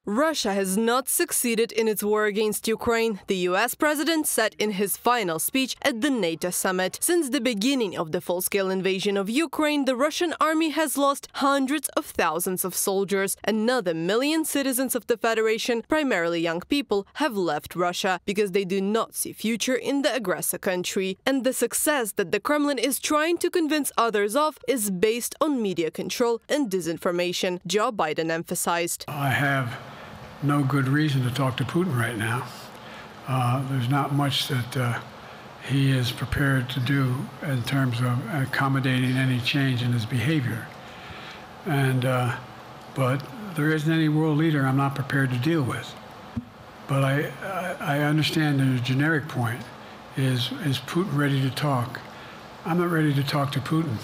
Russia has not succeeded in its war against Ukraine, the US president said in his final speech at the NATO summit. Since the beginning of the full-scale invasion of Ukraine, the Russian army has lost hundreds of thousands of soldiers. Another million citizens of the Federation, primarily young people, have left Russia because they do not see future in the aggressor country. And the success that the Kremlin is trying to convince others of is based on media control and disinformation, Joe Biden emphasized. I have no good reason to talk to Putin right now. There's not much that he is prepared to do in terms of accommodating any change in his behavior. But there isn't any world leader I'm not prepared to deal with. But I understand the generic point is Putin ready to talk? I'm not ready to talk to Putin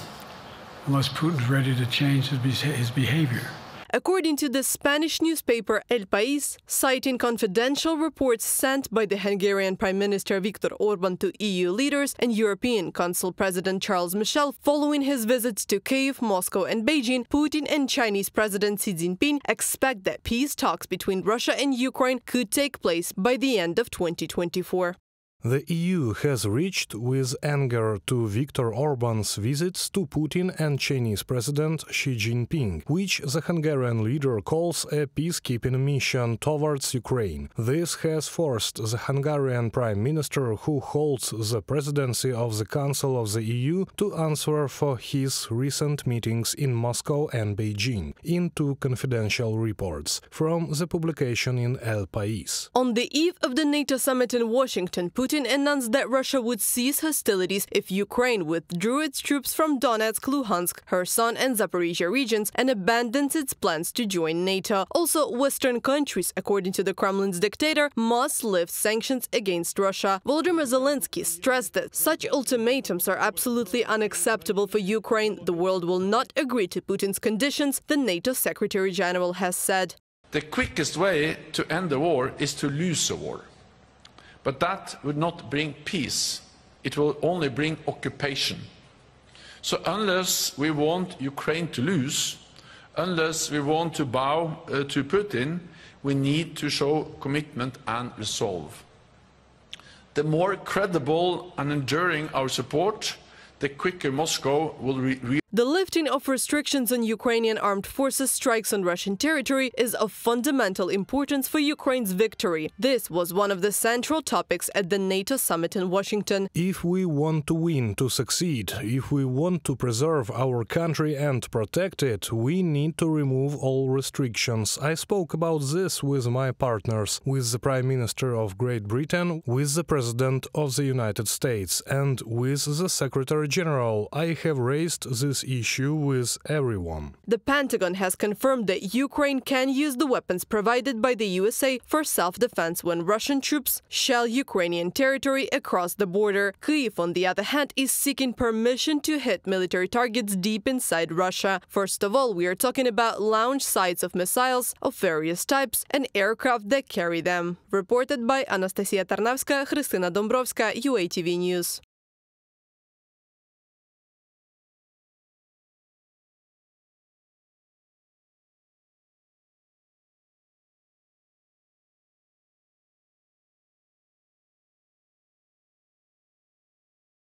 unless Putin's ready to change his behavior. According to the Spanish newspaper El País, citing confidential reports sent by the Hungarian Prime Minister Viktor Orban to EU leaders and European Council President Charles Michel following his visits to Kyiv, Moscow and Beijing, Putin and Chinese President Xi Jinping expect that peace talks between Russia and Ukraine could take place by the end of 2024. The EU has reached with anger to Viktor Orban's visits to Putin and Chinese President Xi Jinping, which the Hungarian leader calls a peacekeeping mission towards Ukraine. This has forced the Hungarian Prime Minister, who holds the presidency of the Council of the EU, to answer for his recent meetings in Moscow and Beijing, into confidential reports from the publication in El País. On the eve of the NATO summit in Washington, Putin announced that Russia would cease hostilities if Ukraine withdrew its troops from Donetsk, Luhansk, Kherson and Zaporizhia regions and abandons its plans to join NATO. Also, Western countries, according to the Kremlin's dictator, must lift sanctions against Russia. Volodymyr Zelensky stressed that such ultimatums are absolutely unacceptable for Ukraine. The world will not agree to Putin's conditions, the NATO Secretary General has said. The quickest way to end the war is to lose a war. But that would not bring peace. It will only bring occupation. So unless we want Ukraine to lose, unless we want to bow to Putin, we need to show commitment and resolve. The more credible and enduring our support, the quicker Moscow will The lifting of restrictions on Ukrainian armed forces strikes on Russian territory is of fundamental importance for Ukraine's victory. This was one of the central topics at the NATO summit in Washington. If we want to win, to succeed, if we want to preserve our country and protect it, we need to remove all restrictions. I spoke about this with my partners, with the Prime Minister of Great Britain, with the President of the United States, and with the Secretary General. I have raised this issue with everyone. The Pentagon has confirmed that Ukraine can use the weapons provided by the USA for self-defense when Russian troops shell Ukrainian territory across the border. Kyiv, on the other hand, is seeking permission to hit military targets deep inside Russia. First of all, we are talking about launch sites of missiles of various types and aircraft that carry them. Reported by Anastasia Tarnavska, Christina Dombrovska, UATV News.